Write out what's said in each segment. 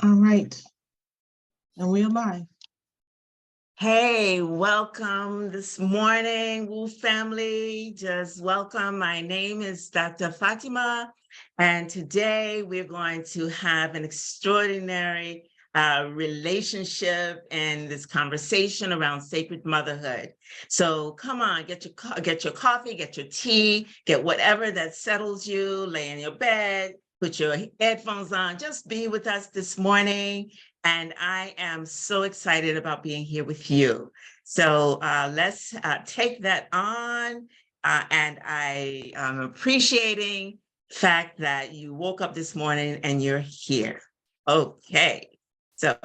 All right. And we're live. Hey, welcome this morning, Woo family. Just welcome. My name is Dr. Fatima, and today we're going to have an extraordinary relationship and this conversation around sacred motherhood. So come on, get your coffee, get your tea, get whatever that settles you, lay in your bed, put your headphones on, just be with us this morning. And I am so excited about being here with you. So let's take that on. And I am appreciating the fact that you woke up this morning and you're here. Okay. So,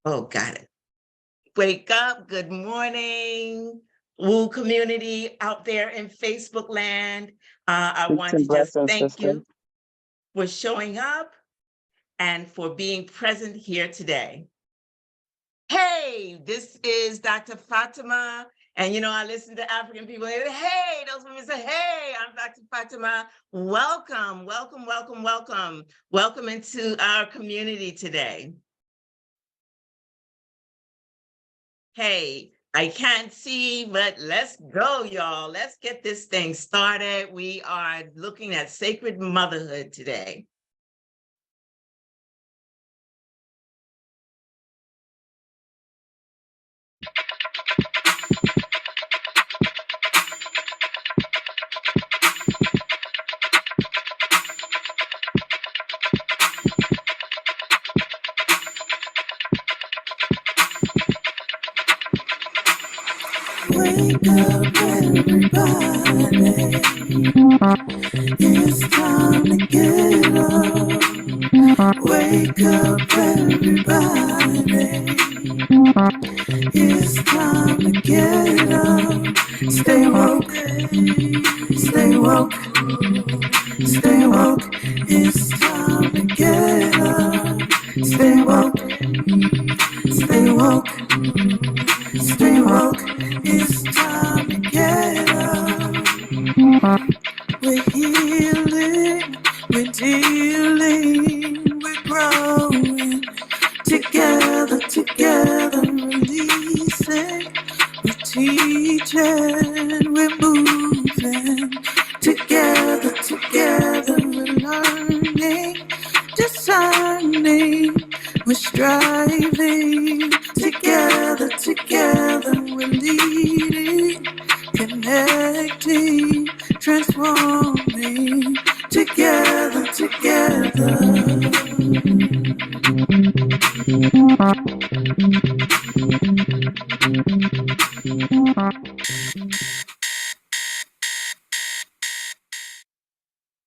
got it. Wake up. Good morning, Woo community out there in Facebook land. I want to just thank you for showing up and for being present here today. Hey, this is Dr. Fatima. And I listen to African people, and hey, those women say, hey, I'm Dr. Fatima. Welcome, welcome, welcome, welcome. Welcome into our community today. Hey, I can't see, but let's go, y'all. Let's get this thing started. We are looking at sacred motherhood today. Wake up, everybody. It's time to get up. Wake up, everybody. It's time to get up. Stay woke, stay woke, stay woke. It's time to get up. Stay woke, stay woke, stay woke. It's time to get up. We're healing, we're dealing, we're growing. Together, together, releasing. We're teaching, we're moving. Together, together, we're learning, discerning, we're striving. Together, together, we're leading, connecting, transforming. Together, together.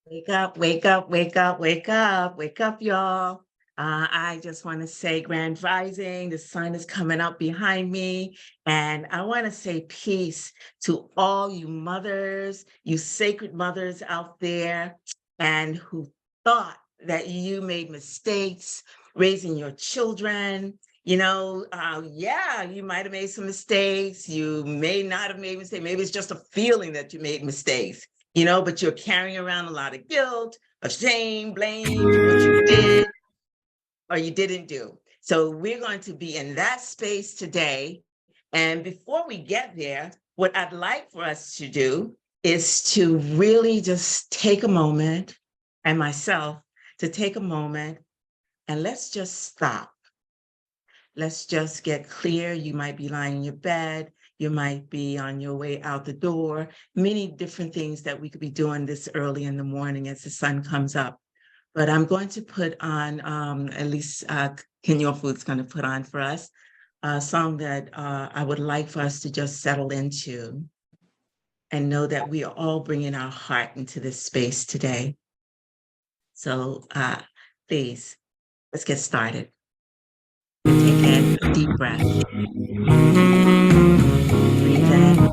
Wake up, wake up, wake up, wake up, wake up, y'all. I just want to say grand rising. The sun is coming up behind me. And I want to say peace to all you mothers, you sacred mothers out there, and who thought that you made mistakes raising your children. Yeah, you might have made some mistakes. You may not have made mistakes. Maybe it's just a feeling that you made mistakes. But you're carrying around a lot of guilt, of shame, blame for what you did or you didn't do. So we're going to be in that space today. And before we get there, what I'd like for us to do is to really just take a moment, and myself to take a moment, and let's just stop. Let's just get clear. You might be lying in your bed. You might be on your way out the door. Many different things that we could be doing this early in the morning as the sun comes up. But I'm going to put on, at least Kenyon Food's going to put on for us, a song that I would like for us to just settle into and know that we are all bringing our heart into this space today. So please, let's get started. Take a deep breath. Breathe in.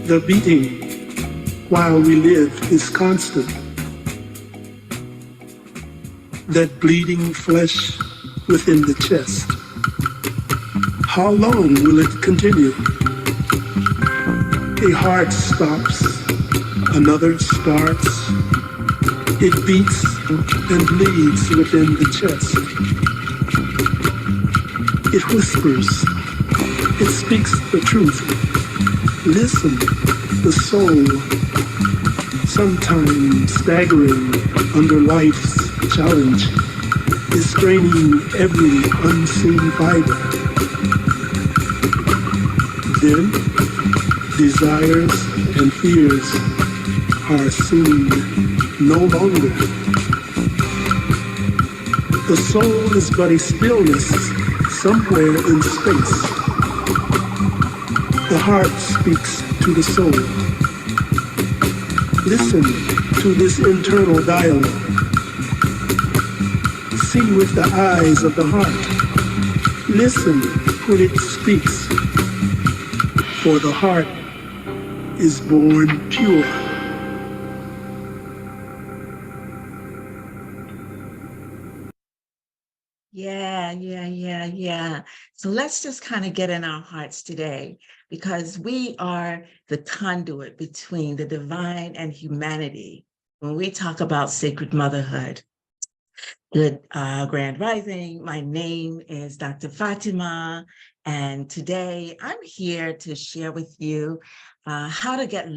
The beating while we live is constant. That bleeding flesh within the chest. How long will it continue? A heart stops, another starts. It beats and bleeds within the chest. It whispers, it speaks the truth. Listen, the soul, sometimes staggering under life's challenge, is straining every unseen fiber. Then, desires and fears are seen no longer. The soul is but a stillness somewhere in space. The heart speaks to the soul. Listen to this internal dialogue. See with the eyes of the heart. Listen when it speaks. For the heart is born pure. Yeah. So let's just kind of get in our hearts today, because we are the conduit between the divine and humanity when we talk about sacred motherhood. Good Grand Rising. My name is Dr. Fatima, and today I'm here to share with you how to get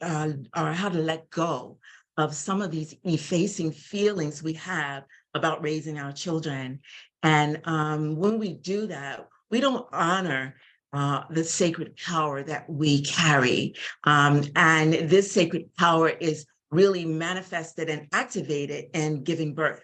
or how to let go of some of these effacing feelings we have about raising our children. And when we do that, we don't honor the sacred power that we carry. And this sacred power is really manifested and activated in giving birth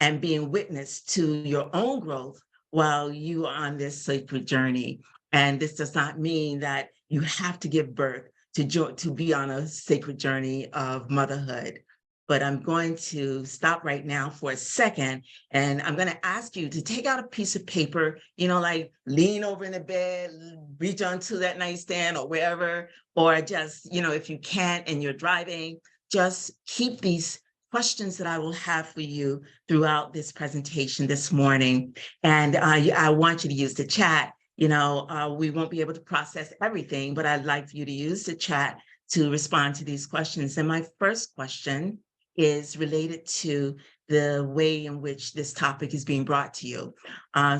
and being witness to your own growth while you are on this sacred journey. And this does not mean that you have to give birth to be on a sacred journey of motherhood. But I'm going to stop right now for a second, and I'm going to ask you to take out a piece of paper, like lean over in the bed, reach onto that nightstand or wherever, or just, if you can't and you're driving, just keep these questions that I will have for you throughout this presentation this morning. And I want you to use the chat. We won't be able to process everything, but I'd like for you to use the chat to respond to these questions. And my first question is related to the way in which this topic is being brought to you.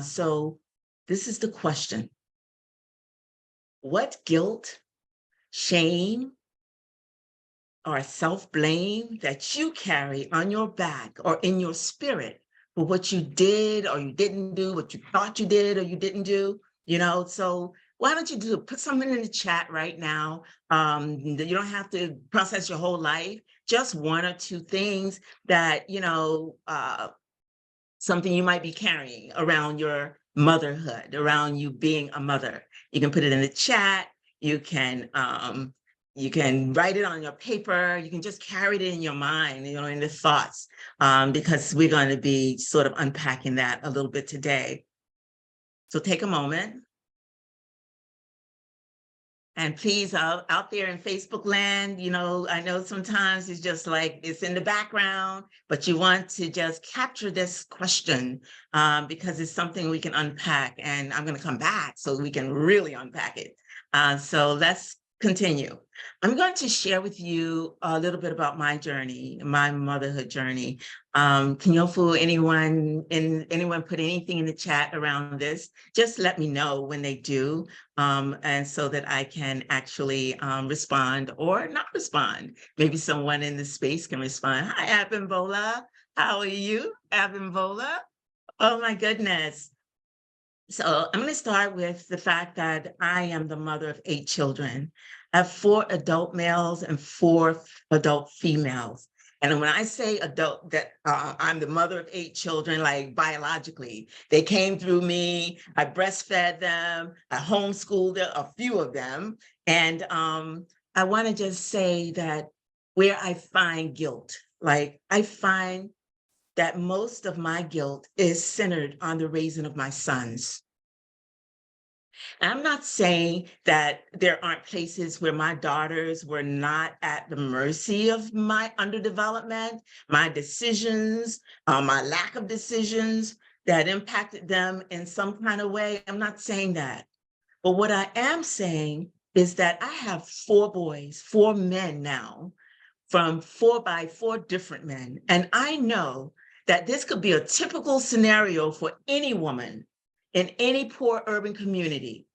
So this is the question. What guilt, shame, or self-blame that you carry on your back or in your spirit for what you did or you didn't do, what you thought you did or you didn't do, So why don't you put something in the chat right now. You don't have to process your whole life, just one or two things that, something you might be carrying around your motherhood, around you being a mother. You can put it in the chat. You can write it on your paper. You can just carry it in your mind, in the thoughts, because we're going to be sort of unpacking that a little bit today. So take a moment. And please, out there in Facebook land, I know sometimes it's just like it's in the background, but you want to just capture this question because it's something we can unpack. And I'm going to come back so we can really unpack it. So let's continue. I'm going to share with you a little bit about my journey, my motherhood journey. Can anyone put anything in the chat around this? Just let me know when they do, and so that I can actually respond or not respond. Maybe someone in the space can respond. Hi, Abimbola. How are you, Abimbola? Oh my goodness. So I'm going to start with the fact that I am the mother of 8 children. I have 4 adult males and 4 adult females. And when I say adult, that I'm the mother of 8 children, like biologically, they came through me. I breastfed them. I homeschooled a few of them. And I want to just say that where I find guilt, like I find that most of my guilt is centered on the raising of my sons. I'm not saying that there aren't places where my daughters were not at the mercy of my underdevelopment, my decisions, my lack of decisions that impacted them in some kind of way. I'm not saying that. But what I am saying is that I have 4 boys, 4 men now, from 4 by 4 different men. And I know that this could be a typical scenario for any woman in any poor urban community.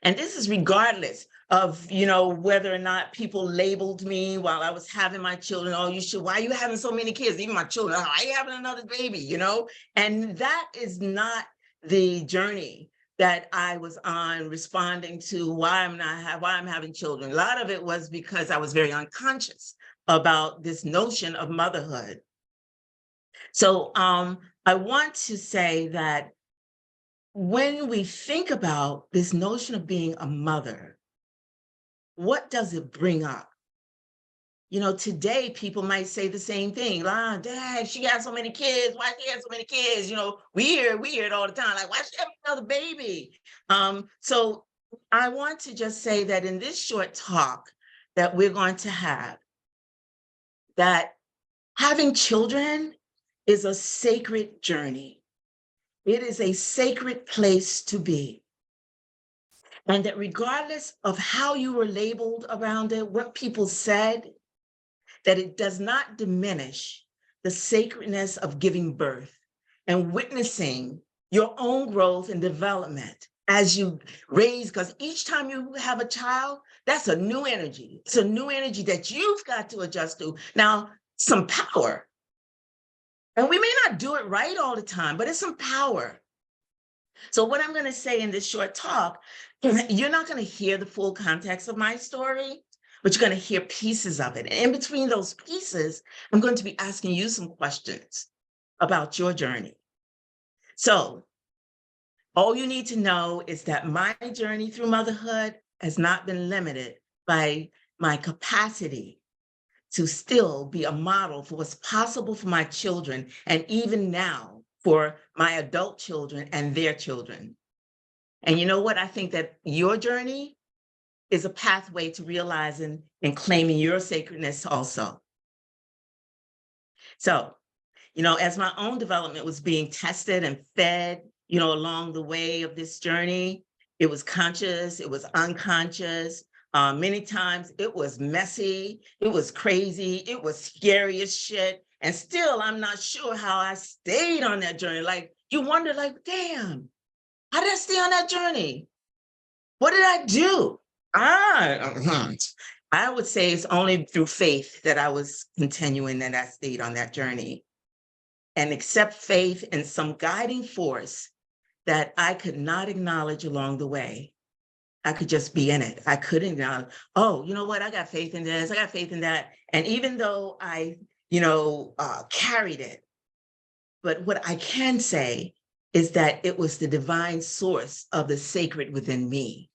And this is regardless of, whether or not people labeled me while I was having my children. Oh, why are you having so many kids? Even my children, oh, why are you having another baby, And that is not the journey that I was on, responding to why I'm having children. A lot of it was because I was very unconscious about this notion of motherhood. So I want to say that when we think about this notion of being a mother, what does it bring up? Today people might say the same thing. Dad, she got so many kids. Why she have so many kids? We hear it all the time. Like, why she have another baby? So I want to just say that in this short talk that we're going to have, that having children is a sacred journey. It is a sacred place to be. And that regardless of how you were labeled around it, what people said, that it does not diminish the sacredness of giving birth and witnessing your own growth and development as you raise, because each time you have a child, that's a new energy. It's a new energy that you've got to adjust to. Now, some power. And we may not do it right all the time, but it's some power. So what I'm going to say in this short talk, you're not going to hear the full context of my story, but you're going to hear pieces of it. And in between those pieces, I'm going to be asking you some questions about your journey. So all you need to know is that my journey through motherhood has not been limited by my capacity to still be a model for what's possible for my children, and even now for my adult children and their children. And you know what? I think that your journey is a pathway to realizing and claiming your sacredness also. So, as my own development was being tested and fed, along the way of this journey, it was conscious, it was unconscious. Many times it was messy, it was crazy, it was scary as shit. And still, I'm not sure how I stayed on that journey. Like, you wonder, like, damn, how did I stay on that journey? What did I do? I would say it's only through faith that I was continuing and I stayed on that journey. And accept faith and some guiding force that I could not acknowledge along the way. I could just be in it. I couldn't acknowledge, oh, you know what? I got faith in this, I got faith in that. And even though I, carried it, but what I can say is that it was the divine source of the sacred within me.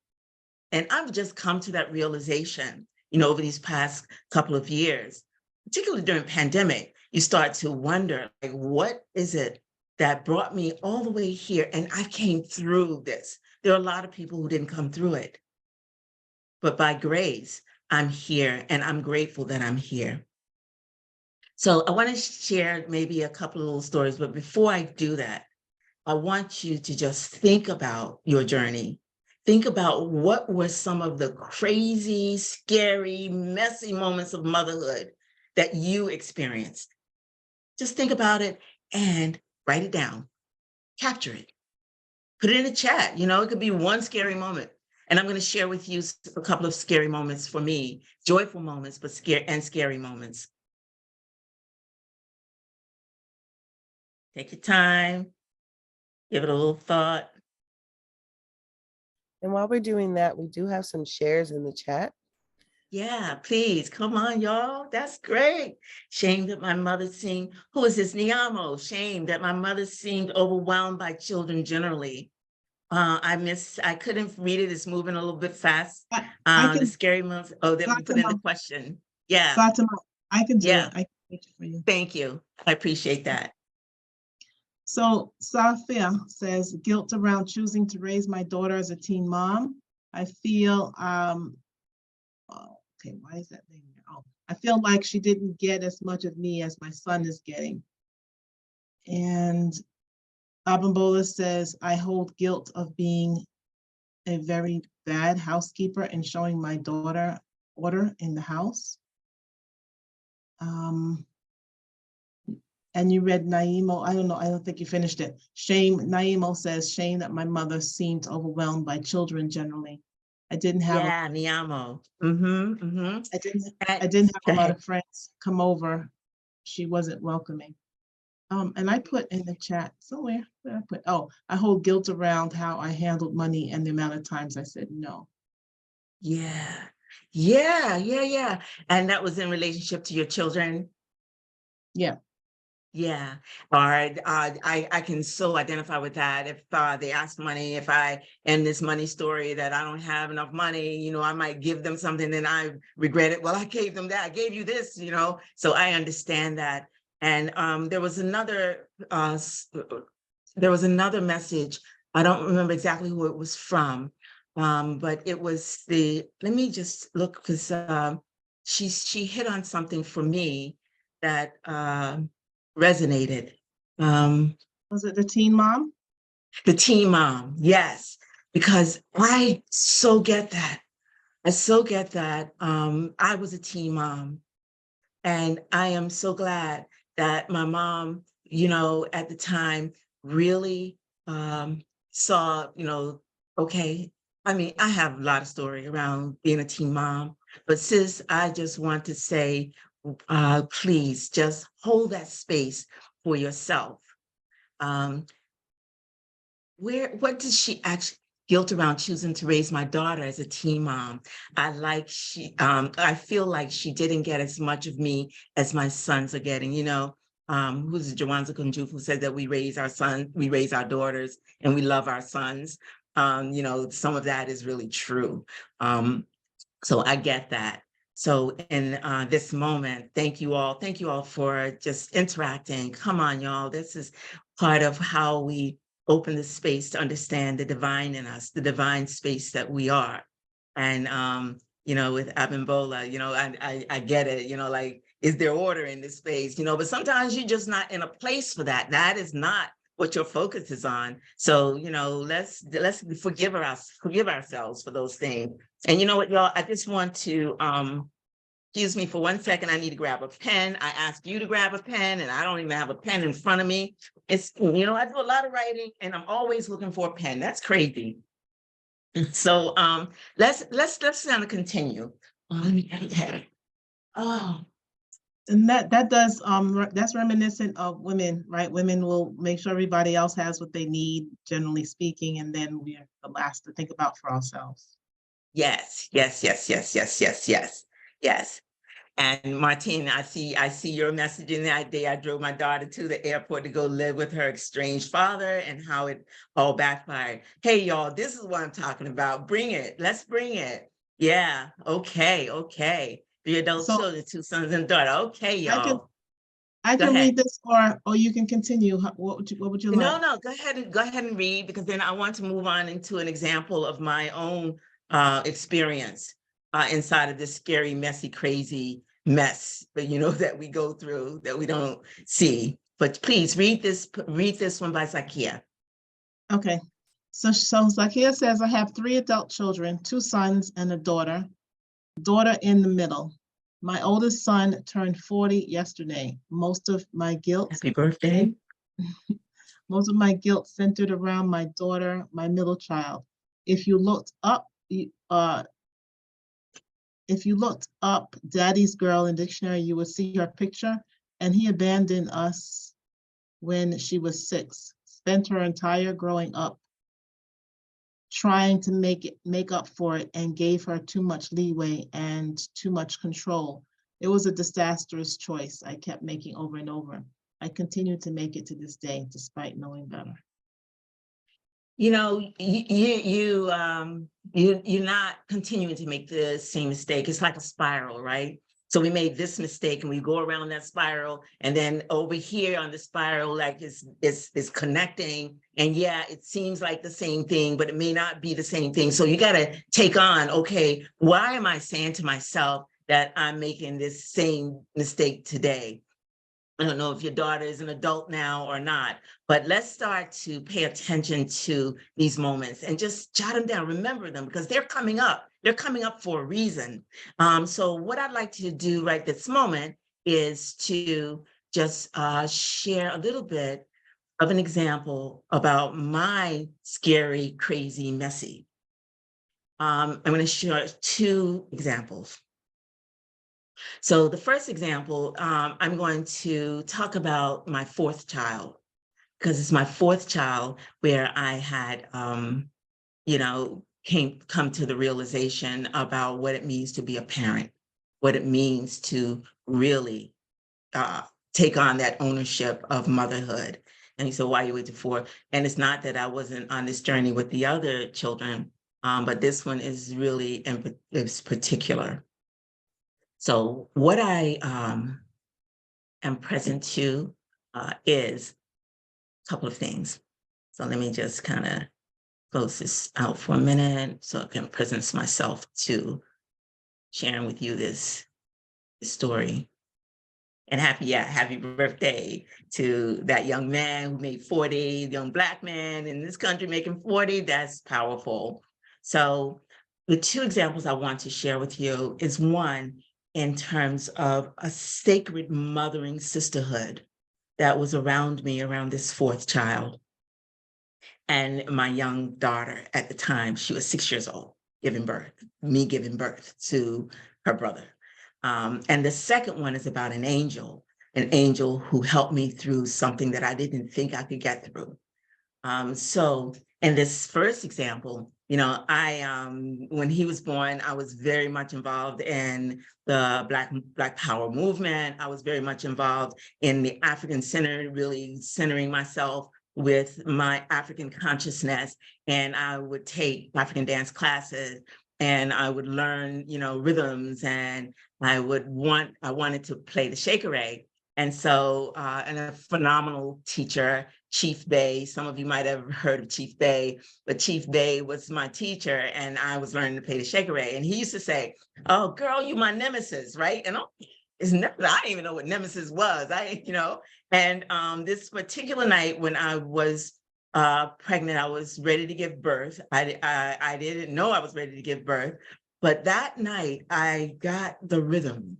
And I've just come to that realization, over these past couple of years, particularly during pandemic. You start to wonder, like, what is it that brought me all the way here? And I came through this. There are a lot of people who didn't come through it. But by grace, I'm here, and I'm grateful that I'm here. So I want to share maybe a couple of little stories, but before I do that, I want you to just think about your journey. Think about what were some of the crazy, scary, messy moments of motherhood that you experienced. Just think about it and write it down, capture it, put it in the chat. It could be one scary moment. And I'm going to share with you a couple of scary moments for me, joyful moments, but scary moments. Take your time, give it a little thought. And while we're doing that, we do have some shares in the chat. Yeah, please, come on, y'all. That's great. Shame that my mother seemed, who is this, Niamo? Shame that my mother seemed overwhelmed by children generally. I couldn't read it. It's moving a little bit fast. The scary moments. Oh, that we put in the question. Yeah. Fatima, I can do Yeah. it. I can make it for you. Thank you. I appreciate that. So Safia says, guilt around choosing to raise my daughter as a teen mom. I feel, okay, why is that thing there? Oh, I feel like she didn't get as much of me as my son is getting. And Abimbola says, I hold guilt of being a very bad housekeeper and showing my daughter order in the house. And you read Naimo, I don't know, I don't think you finished it. Shame, Naimo says, shame that my mother seemed overwhelmed by children generally. I didn't have Yeah, Niamo. I didn't have Go a lot ahead. of friends come over. She wasn't welcoming. And I put in the chat somewhere, where I put, oh, I hold guilt around how I handled money and the amount of times I said no. Yeah. And that was in relationship to your children. Yeah. Yeah. All right. I can so identify with that. If they ask money, if I end this money story that I don't have enough money, you know, I might give them something and I regret it. Well, I gave them that. I gave you this, you know. So I understand that. And there was another message. I don't remember exactly who it was from, but it was let me just look, because she hit on something for me that resonated. Was it the teen mom? The teen mom, yes, because I so get that. I so get that. I was a teen mom, and I am so glad that my mom, you know, at the time really saw, you know, okay. I mean, I have a lot of story around being a teen mom, but sis, I just want to say, please just hold that space for yourself. Um, what does she actually guilt around choosing to raise my daughter as a teen mom? I feel like she didn't get as much of me as my sons are getting, you know. Who's Jawanza Kunjuf, who said that we raise our sons, we raise our daughters, and we love our sons. You know, some of that is really true. So I get that. So in this moment, thank you all for just interacting. Come on, y'all. This is part of how we open the space to understand the divine in us, the divine space that we are. And you know, with Abimbola, you know, I get it, you know, like, is there order in this space? You know, but sometimes you're just not in a place for that. That is not what your focus is on. So, you know, let's forgive ourselves for those things. And you know what, y'all, I just want to, excuse me for 1 second. I need to grab a pen. I asked you to grab a pen and I don't even have a pen in front of me. It's, you know, I do a lot of writing and I'm always looking for a pen. That's crazy. So let's kind of continue. Oh, And that does, that's reminiscent of women, right? Women will make sure everybody else has what they need, generally speaking, and then we're the last to think about for ourselves. yes. And Martine, I see your message in that day. I drove my daughter to the airport to go live with her estranged father and how it all backfired. Hey, y'all, this is what I'm talking about. Bring it. Let's bring it. Yeah. Okay. 3 adult So children, 2 sons and daughter. Okay, y'all. I Go can ahead. read this, or you can continue. What would you like? No, go ahead and read, because then I want to move on into an example of my own experience inside of this scary, messy, crazy mess that, you know, that we go through that we don't see. But please read this one by Zakia. Okay. So Zakia says, I have 3 adult children, 2 sons and a daughter in the middle. My oldest son turned 40 yesterday. Most of my guilt Happy birthday. centered around my daughter, my middle child. If you looked up Daddy's Girl in dictionary, you would see her picture. And he abandoned us when she was 6. Spent her entire growing up trying to make up for it, and gave her too much leeway and too much control. It was a disastrous choice I kept making over and over. I continue to make it to this day, despite knowing better. You know, you're not continuing to make the same mistake. It's like a spiral, right? So we made this mistake and we go around that spiral, and then over here on the spiral, like it's connecting. And yeah, it seems like the same thing, but it may not be the same thing. So you got to take on, okay, why am I saying to myself that I'm making this same mistake today? I don't know if your daughter is an adult now or not, but let's start to pay attention to these moments and just jot them down, remember them, because they're coming up. They're coming up for a reason. So what I'd like to do right this moment is to just share a little bit of an example about my scary, crazy, messy. I'm going to share 2 examples. So the first example, I'm going to talk about my 4th child, because it's my 4th child where I had, come to the realization about what it means to be a parent, what it means to really take on that ownership of motherhood. And he said, why you waited for? And it's not that I wasn't on this journey with the other children, but this one is really is particular. So what I am present to is a couple of things. So let me just kind of close this out for a minute so I can present myself to sharing with you this story. And happy birthday to that young man who made 40, young Black man in this country making 40. That's powerful. So the 2 examples I want to share with you is one in terms of a sacred mothering sisterhood that was around me, around this 4th child. And my young daughter at the time, she was 6 years old, giving birth to her brother. And the second one is about an angel who helped me through something that I didn't think I could get through. So in this first example, when he was born, I was very much involved in the Black Power movement. I was very much involved in the African Center, really centering myself with my African consciousness. And I would take African dance classes and I would learn, rhythms, and I wanted to play the shakere. And so, and a phenomenal teacher, Chief Bay. Some of you might have heard of Chief Bay, but Chief Bay was my teacher, and I was learning to play the shakere. And he used to say, "Oh, girl, you my nemesis, right?" And I didn't even know what nemesis was. And this particular night when I was pregnant, I was ready to give birth. I didn't know I was ready to give birth, but that night I got the rhythm.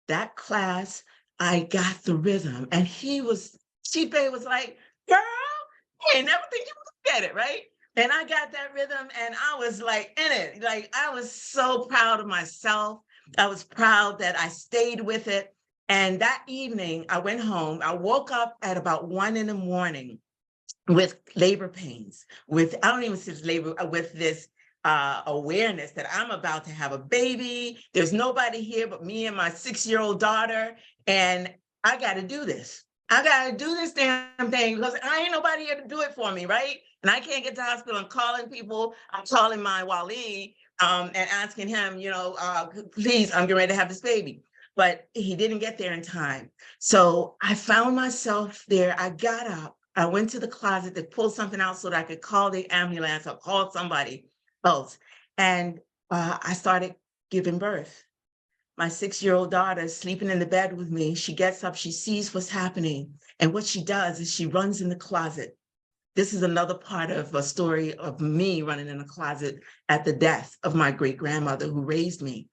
That class, I got the rhythm, and Chief Bay was like, "Girl, I ain't never think you would get it, right?" And I got that rhythm, and I was like in it. Like, I was so proud of myself. I was proud that I stayed with it. And that evening, I went home. I woke up at about 1 a.m. with labor pains, with this awareness that I'm about to have a baby. There's nobody here but me and my 6-year-old daughter. And I got to do this. I got to do this damn thing because I ain't nobody here to do it for me, right? And I can't get to the hospital. I'm calling people. I'm calling my Wali and asking him, please, I'm getting ready to have this baby. But he didn't get there in time. So I found myself there. I got up. I went to the closet to pull something out so that I could call the ambulance or call somebody else. And I started giving birth. My 6-year-old daughter is sleeping in the bed with me. She gets up, she sees what's happening. And what she does is she runs in the closet. This is another part of a story of me running in the closet at the death of my great-grandmother who raised me.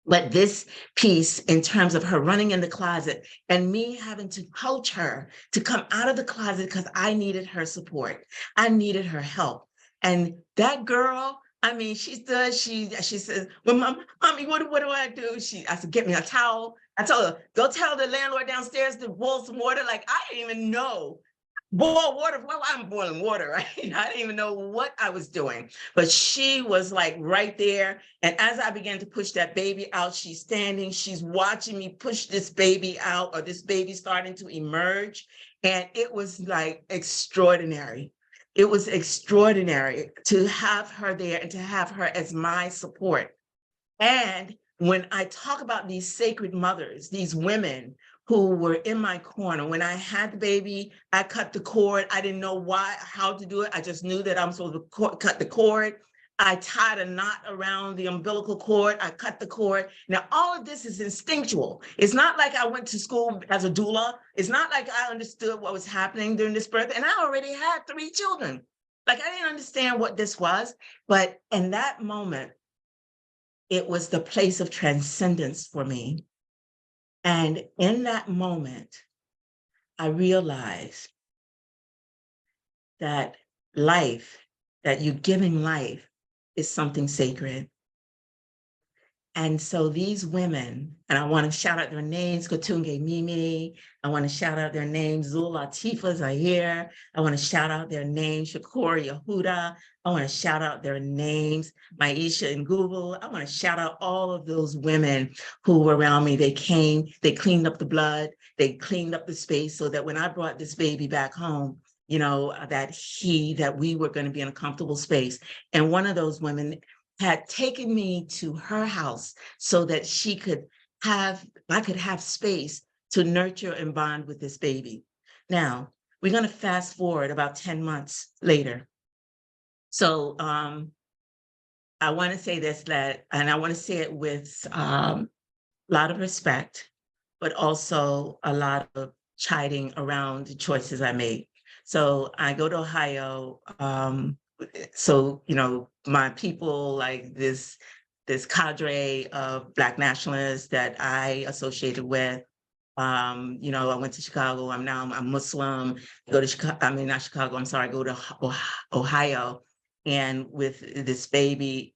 But this piece, in terms of her running in the closet and me having to coach her to come out of the closet because I needed her support. I needed her help. And that girl, she stood, she says, "Well, mommy, what do I do?" I said, "Get me a towel." I told her, "Go tell the landlord downstairs to boil some water." Like, I didn't even know. Boil water, well, I'm boiling water, right? I didn't even know what I was doing, but she was like right there. And as I began to push that baby out, she's standing, she's watching me push this baby out, or this baby starting to emerge. And it was like extraordinary. It was extraordinary to have her there and to have her as my support. And when I talk about these sacred mothers, these women who were in my corner, when I had the baby, I cut the cord. I didn't know how to do it. I just knew that I'm supposed to cut the cord. I tied a knot around the umbilical cord. I cut the cord. Now, all of this is instinctual. It's not like I went to school as a doula. It's not like I understood what was happening during this birth. And I already had 3 children. Like, I didn't understand what this was. But in that moment, it was the place of transcendence for me. And in that moment, I realized that life, that you giving life, is something sacred. And so these women, and I want to shout out their names, Katunge Mimi, I want to shout out their names, Zul Latifa Zahir, I want to shout out their names, Shakur Yehuda, I want to shout out their names, Maisha and Google, I want to shout out all of those women who were around me. They came, they cleaned up the blood, they cleaned up the space so that when I brought this baby back home, you know, that we were going to be in a comfortable space. And one of those women had taken me to her house so that I could have space to nurture and bond with this baby. Now, we're going to fast forward about 10 months later. So I want to say this, and I want to say it with a lot of respect, but also a lot of chiding around the choices I made. So I go to Ohio. So, you know, my people, like this cadre of Black nationalists that I associated with, you know, I went to Chicago. I'm Muslim. I go to Chicago. I mean, not Chicago. I'm sorry. I go to Ohio, and with this baby,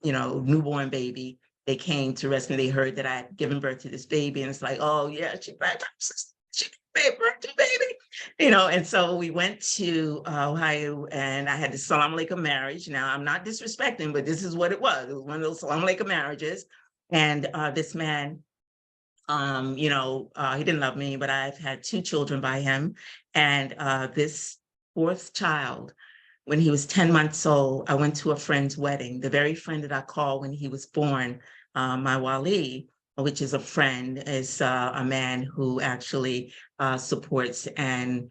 you know, newborn baby, they came to rescue. They heard that I had given birth to this baby, and it's like, oh yeah, she gave birth to baby, you know. And so we went to Ohio, and I had the Salam Alaikum marriage. Now, I'm not disrespecting, but this is what it was. It was one of those Salam Alaikum marriages, and this man, you know, he didn't love me, but I've had 2 children by him. And this 4th child, when he was 10 months old, I went to a friend's wedding, the very friend that I called when he was born, my wali, which is a friend, is a man who actually supports and,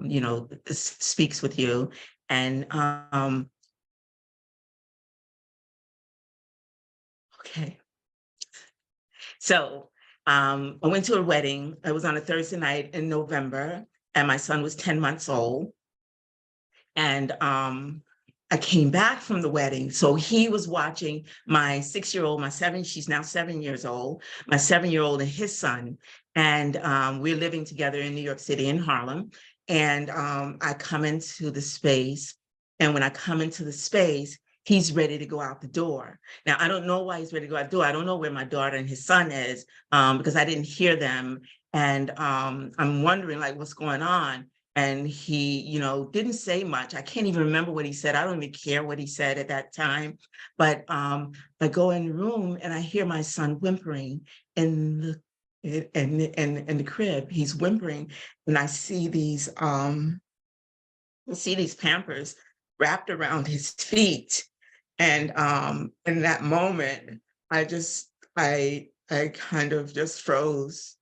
you know, speaks with you. And okay. So I went to a wedding. It was on a Thursday night in November, and my son was 10 months old. And I came back from the wedding. So he was watching my 6-year-old, she's now 7 years old, my 7-year-old and his son. And we're living together in New York City in Harlem. And I come into the space. And when I come into the space, he's ready to go out the door. Now, I don't know why he's ready to go out the door. I don't know where my daughter and his son is because I didn't hear them. And I'm wondering, like, what's going on? And he, you know, didn't say much. I can't even remember what he said. I don't even care what he said at that time. But I go in the room and I hear my son whimpering in the crib. He's whimpering, and I see these Pampers wrapped around his feet. And in that moment, I kind of just froze.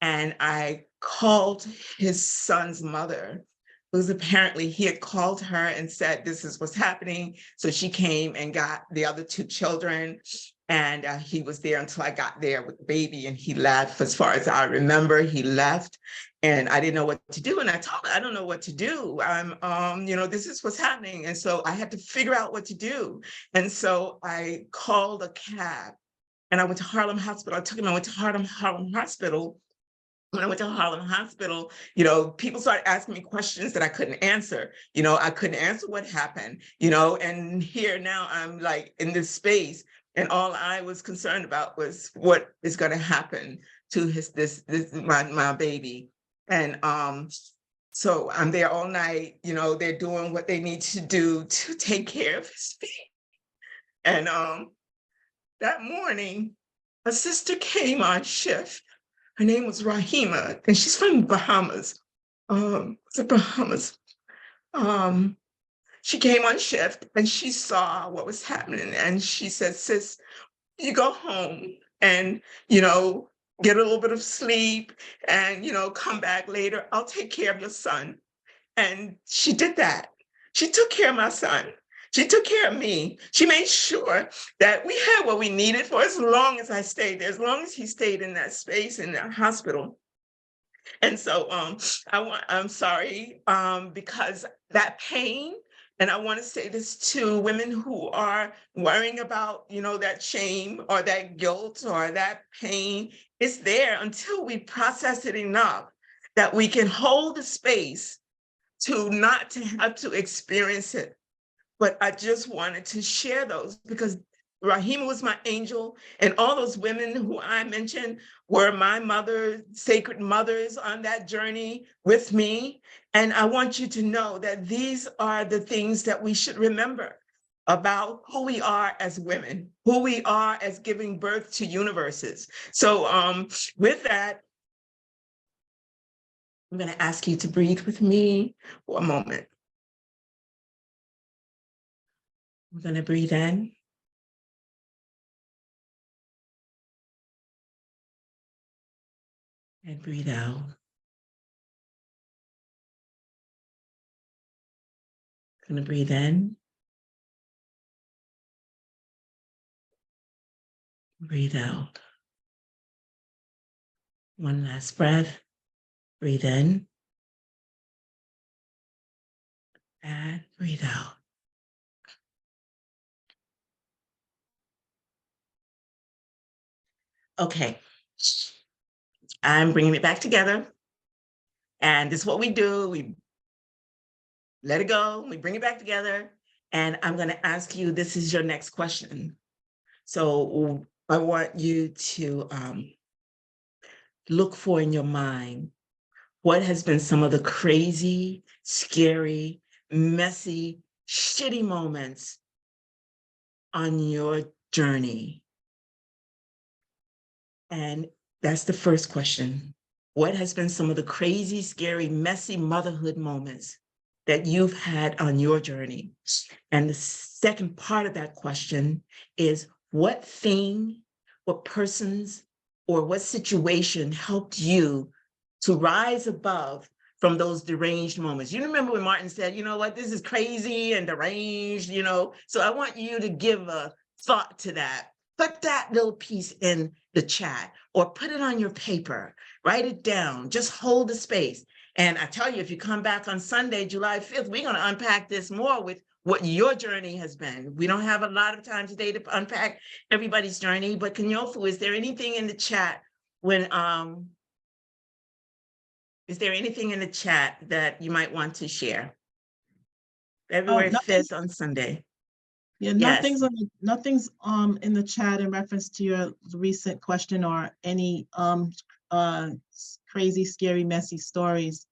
And I called his son's mother, because apparently he had called her and said, this is what's happening. So she came and got the other 2 children. And he was there until I got there with the baby, and he left. As far as I remember, he left, and I didn't know what to do. And I told him, I don't know what to do. You know, this is what's happening. And so I had to figure out what to do. And so I called a cab, and I went to Harlem Hospital. I went to Harlem Hospital. When I went to Harlem Hospital, you know, people started asking me questions that I couldn't answer. You know, I couldn't answer what happened, you know, and here now I'm like in this space, and all I was concerned about was what is going to happen to my baby. And so I'm there all night, you know, they're doing what they need to do to take care of his baby. And that morning, a sister came on shift. Her name was Rahima, and she's from the Bahamas. She came on shift, and she saw what was happening, and she said, sis, you go home and, you know, get a little bit of sleep and, you know, come back later. I'll take care of your son. And she did that. She took care of my son. She took care of me. She made sure that we had what we needed for as long as I stayed there, as long as he stayed in that space in that hospital. And so I'm sorry, because that pain, and I want to say this to women who are worrying about, you know, that shame or that guilt or that pain, it's there until we process it enough that we can hold the space to not to have to experience it. But I just wanted to share those because Rahima was my angel, and all those women who I mentioned were my mother, sacred mothers on that journey with me. And I want you to know that these are the things that we should remember about who we are as women, who we are as giving birth to universes. So with that, I'm going to ask you to breathe with me for a moment. We're going to breathe in. And breathe out. Going to breathe in. Breathe out. One last breath. Breathe in. And breathe out. Okay. I'm bringing it back together. And this is what we do. We let it go. We bring it back together. And I'm going to ask you, this is your next question. So I want you to look for in your mind, what has been some of the crazy, scary, messy, shitty moments on your journey? And that's the first question. What has been some of the crazy, scary, messy motherhood moments that you've had on your journey? And the second part of that question is, what thing, what persons, or what situation helped you to rise above from those deranged moments? You remember when Martin said, you know what, this is crazy and deranged, you know? So I want you to give a thought to that. Put that little piece in the chat or put it on your paper, write it down, just hold the space. And I tell you, if you come back on Sunday, July 5th, we're going to unpack this more with what your journey has been. We don't have a lot of time today to unpack everybody's journey, but Kenyofu, is there anything in the chat is there anything in the chat that you might want to share? February 5th on Sunday. Yeah, Yes. nothing's in the chat in reference to your recent question or any crazy, scary, messy stories.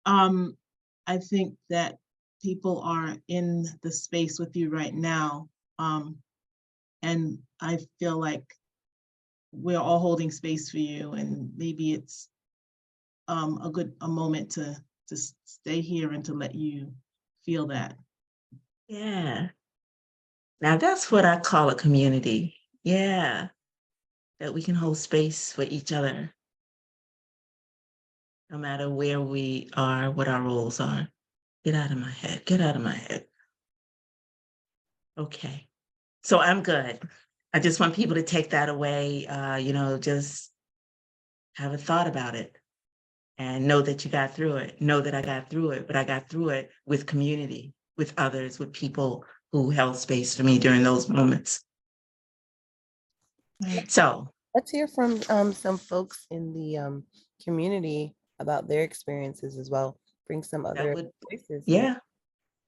I think that people are in the space with you right now. And I feel like we're all holding space for you, and maybe it's a moment to stay here and to let you feel that. Yeah. Now that's what I call a community. Yeah. That we can hold space for each other, no matter where we are, what our roles are. Get out of my head. Get out of my head. Okay. So I'm good. I just want people to take that away, just have a thought about it and know that you got through it. Know that I got through it, but I got through it with community, with others, with people who held space for me during those moments. Right. So let's hear from some folks in the community about their experiences as well. Bring some other voices. Yeah.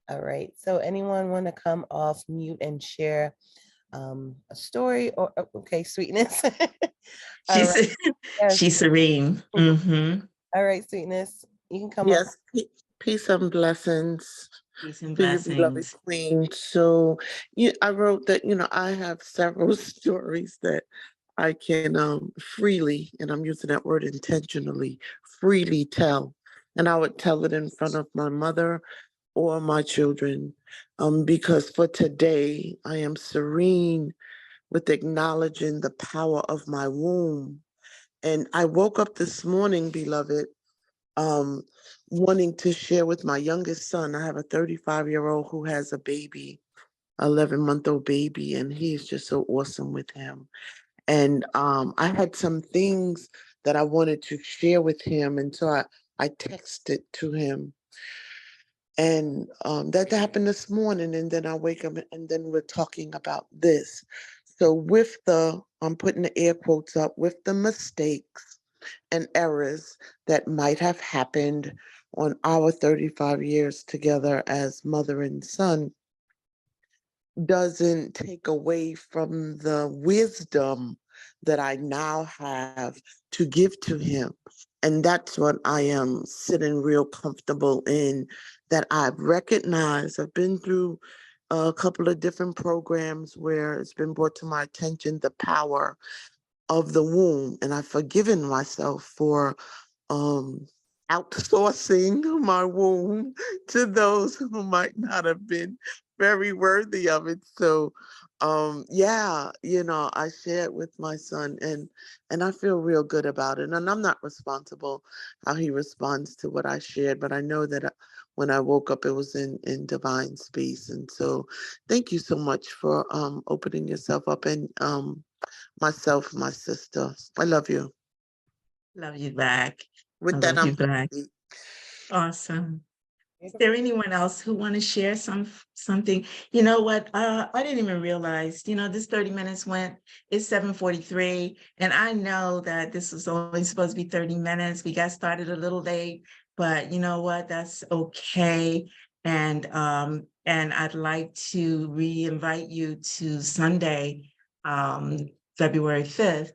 All right. So anyone want to come off mute and share a story or okay, Sweetness. She's serene. Mm-hmm. All right, Sweetness, you can come yes, peace and blessings. Peace and to your beloved blessings. queen. So I wrote that, I have several stories that I can freely, and I'm using that word intentionally, freely tell. And I would tell it in front of my mother or my children, because for today I am serene with acknowledging the power of my womb. And I woke up this morning, beloved, um, wanting to share with my youngest son. I have a 35-year-old who has a baby, 11-month-old baby, and he's just so awesome with him. And I had some things that I wanted to share with him, and so I texted to him. And that happened this morning, and then I wake up and then we're talking about this. So with I'm putting the air quotes up, with the mistakes and errors that might have happened on our 35 years together as mother and son, doesn't take away from the wisdom that I now have to give to him. And that's what I am sitting real comfortable in, that I've recognized. I've been through a couple of different programs where it's been brought to my attention the power of the womb, and I've forgiven myself for um, outsourcing my womb to those who might not have been very worthy of it. So, yeah, I share it with my son, and I feel real good about it. And I'm not responsible how he responds to what I shared, but I know that when I woke up, it was in divine space. And so, thank you so much for opening yourself up, and myself, my sister. I love you. Love you back. I With that, love you I'm back. complete. Awesome. Is there anyone else who want to share something? You know what? I didn't even realize, this 30 minutes it's 7:43. And I know that this was only supposed to be 30 minutes. We got started a little late, but you know what? That's okay. And I'd like to re-invite you to Sunday, February 5th,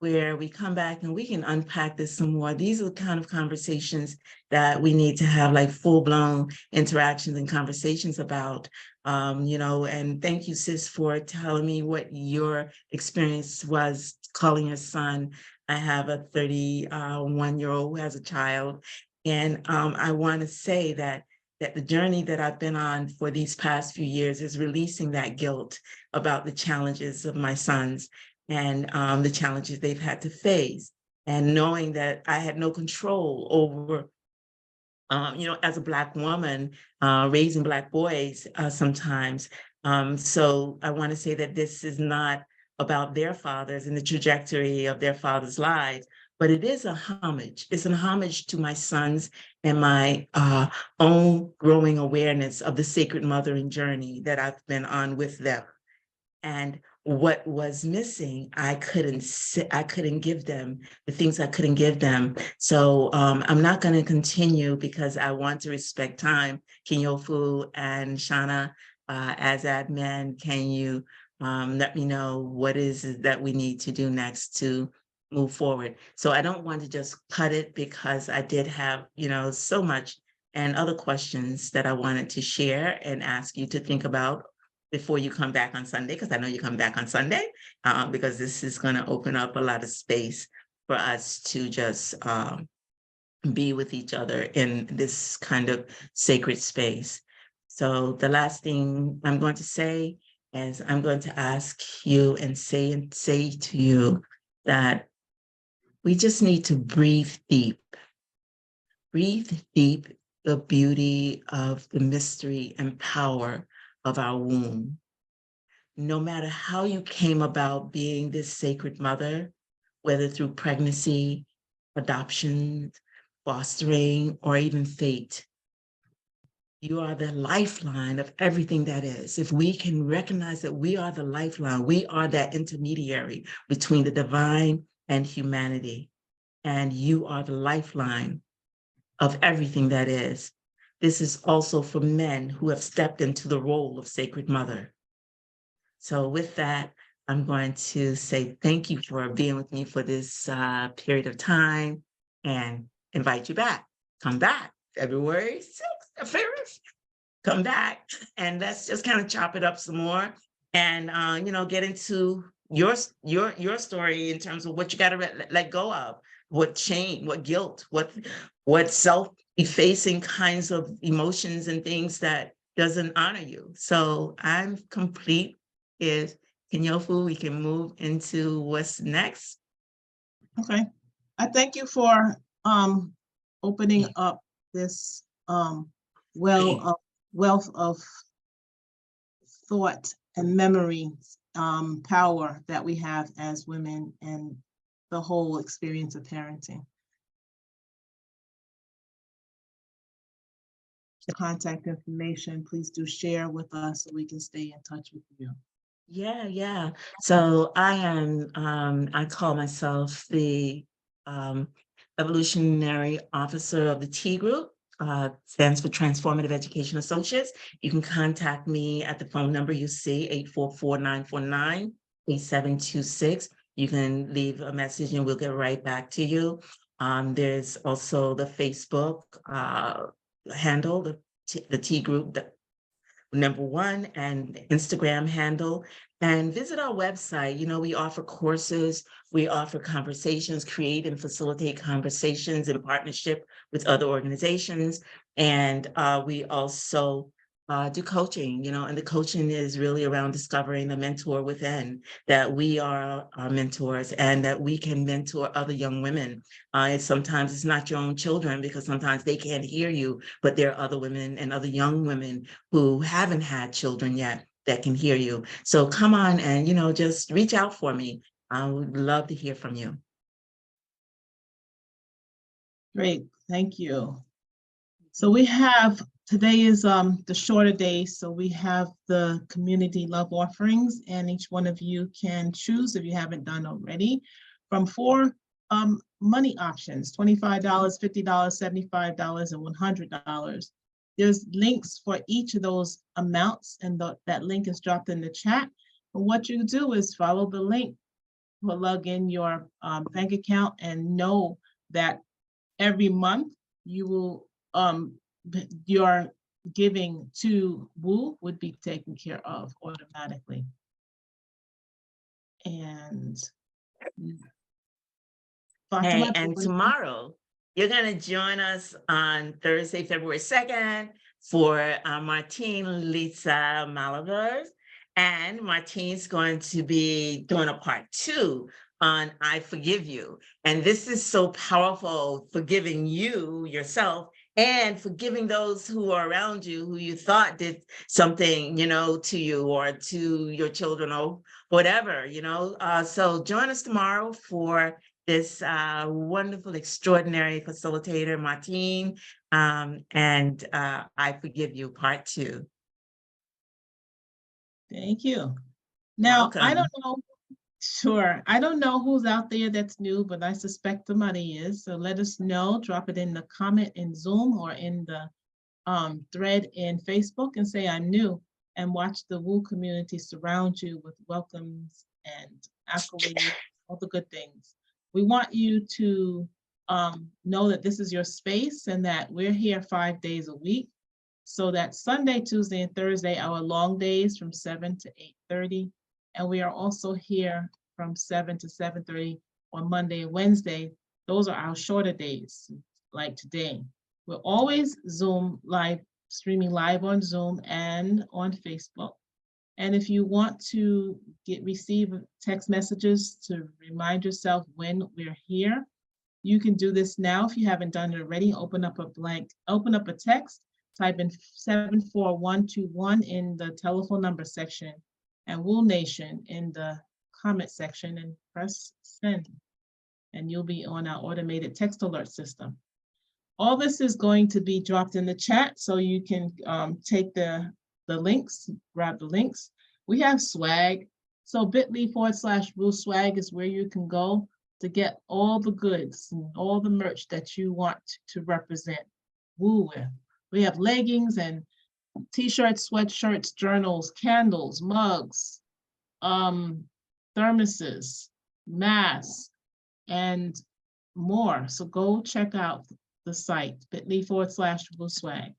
where we come back and we can unpack this some more. These are the kind of conversations that we need to have, like full-blown interactions and conversations about, and thank you, sis, for telling me what your experience was calling your son. I have a 31-year-old who has a child, and I want to say that the journey that I've been on for these past few years is releasing that guilt about the challenges of my sons and the challenges they've had to face, and knowing that I had no control over as a Black woman, raising Black boys sometimes. So I want to say that this is not about their fathers and the trajectory of their fathers' lives, but it is a homage. It's an homage to my sons and my own growing awareness of the sacred mothering journey that I've been on with them. And what was missing, I couldn't give them the things I couldn't give them. So I'm not going to continue because I want to respect time. Kinyofu and Shauna, as admin, can you let me know what is it that we need to do next to move forward? So I don't want to just cut it, because I did have, so much and other questions that I wanted to share and ask you to think about before you come back on Sunday, because I know you come back on Sunday, because this is going to open up a lot of space for us to just be with each other in this kind of sacred space. So the last thing I'm going to say is I'm going to ask you and say to you that we just need to breathe deep the beauty of the mystery and power of our womb. No matter how you came about being this sacred mother, whether through pregnancy, adoption, fostering, or even fate, you are the lifeline of everything that is. If we can recognize that we are the lifeline, we are that intermediary between the divine and humanity, and you are the lifeline of everything that is. This is also for men who have stepped into the role of sacred mother. So with that, I'm going to say thank you for being with me for this period of time, and invite you back. Come back February 6th, come back, and let's just kind of chop it up some more, and get into your story in terms of what you got to let go of, what shame, what guilt, what self-effacing kinds of emotions and things that doesn't honor you. So I'm complete. Kenyofu, we can move into what's next. Okay. I thank you for opening up this wealth of thought and memory power that we have as women and the whole experience of parenting. The contact information, please do share with us so we can stay in touch with you. Yeah. So I call myself the evolutionary officer of the T group, stands for Transformative Education Associates. You can contact me at the phone number you see, 844-949-8726. You can leave a message and we'll get right back to you. There's also the Facebook handle, the T group, #1, and Instagram handle, and visit our website. We offer courses, we offer conversations, create and facilitate conversations in partnership with other organizations. And we also do coaching, and the coaching is really around discovering the mentor within, that we are our mentors and that we can mentor other young women. Sometimes it's not your own children because sometimes they can't hear you, but there are other women and other young women who haven't had children yet that can hear you. So come on and, just reach out for me. I would love to hear from you. Great, thank you. So today is the shorter day, so we have the community love offerings, and each one of you can choose, if you haven't done already, from 4 money options: $25, $50, $75, and $100. There's links for each of those amounts, and that link is dropped in the chat. And what you do is follow the link, plug in your bank account, and know that every month you will your giving to WU would be taken care of automatically. And Fatima, Hey, and tomorrow you're going to join us on Thursday, February 2nd for Martine Lisa Malavers. And Martine's going to be doing a part 2 on I Forgive You. And this is so powerful, forgiving you yourself and forgiving those who are around you who you thought did something, to you or to your children or whatever, So join us tomorrow for this wonderful, extraordinary facilitator, Martine, and I Forgive You, part 2. Thank you. Now, Welcome. I don't know who's out there that's new, but I suspect somebody is. So let us know, drop it in the comment in Zoom or in the thread in Facebook and say I'm new, and watch the WU community surround you with welcomes and accolades, all the good things. We want you to know that this is your space and that we're here 5 days a week. So that Sunday, Tuesday, and Thursday, our long days from 7 to 8:30. And we are also here from 7 to 7:30 on Monday and Wednesday. Those are our shorter days, like today. We're always streaming live on Zoom and on Facebook. And if you want to receive text messages to remind yourself when we're here, you can do this now. If you haven't done it already, open up a text, type in 74121 in the telephone number section and WU Nation in the comment section and press send. And you'll be on our automated text alert system. All this is going to be dropped in the chat, so you can take the links, grab the links. We have swag. So bit.ly/WU swag is where you can go to get all the goods and all the merch that you want to represent WU with. We have leggings and t-shirts, sweatshirts, journals, candles, mugs, thermoses, masks, and more. So go check out the site, bit.ly/WU swag.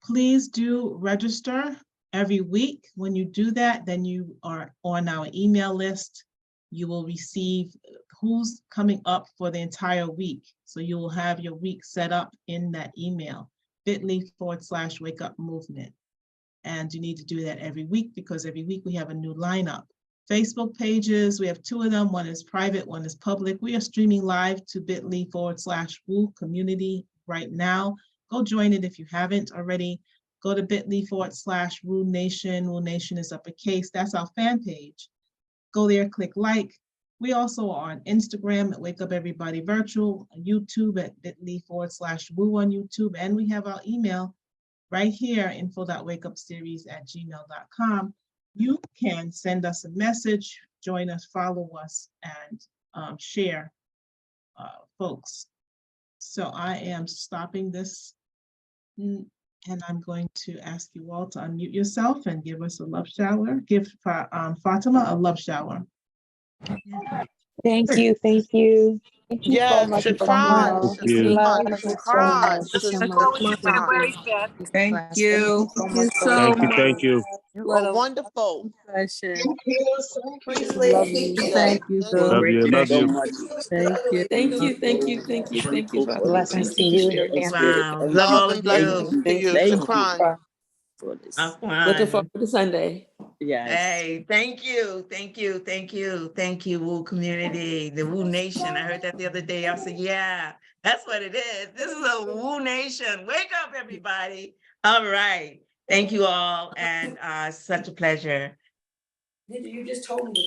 Please do register every week. When you do that, then you are on our email list. You will receive who's coming up for the entire week. So you will have your week set up in that email, bit.ly/Wake Up Movement. And you need to do that every week because every week we have a new lineup. Facebook pages, we have 2 of them. One is private, one is public. We are streaming live to bit.ly/Woo community right now. Go join it if you haven't already. Go to bit.ly/Woo Nation. Woo Nation is uppercase. That's our fan page. Go there, click like. We also are on Instagram at Wake Up Everybody Virtual, YouTube at bit.ly/Woo on YouTube, and we have our email right here, info.wakeupseries@gmail.com. You can send us a message, join us, follow us, and share, folks. So I am stopping this, and I'm going to ask you all to unmute yourself and give us a love shower. Give Fatima a love shower. Thank you. Thank you. Thank you so Yes, much. Shukran, Thank you. Shukran, Let's go with January 5th. Thank you. Thank you so much. Thank you. You are wonderful. Session. Appreciate Thank you, though. Love you. Love you. Thank you. Thank you, thank you, thank you, thank you, Father. Blessings to you and your family. Wow, love all Love and of blessings you. to you, Thank you, Shukran. Father, for this. Looking forward to Sunday. Hey, thank you, thank you, thank you, thank you, Woo community, the Woo Nation. I heard that the other day. I said, yeah, that's what it is. This is a Woo Nation. Wake up, everybody. All right. Thank you all, and such a pleasure. You just told me.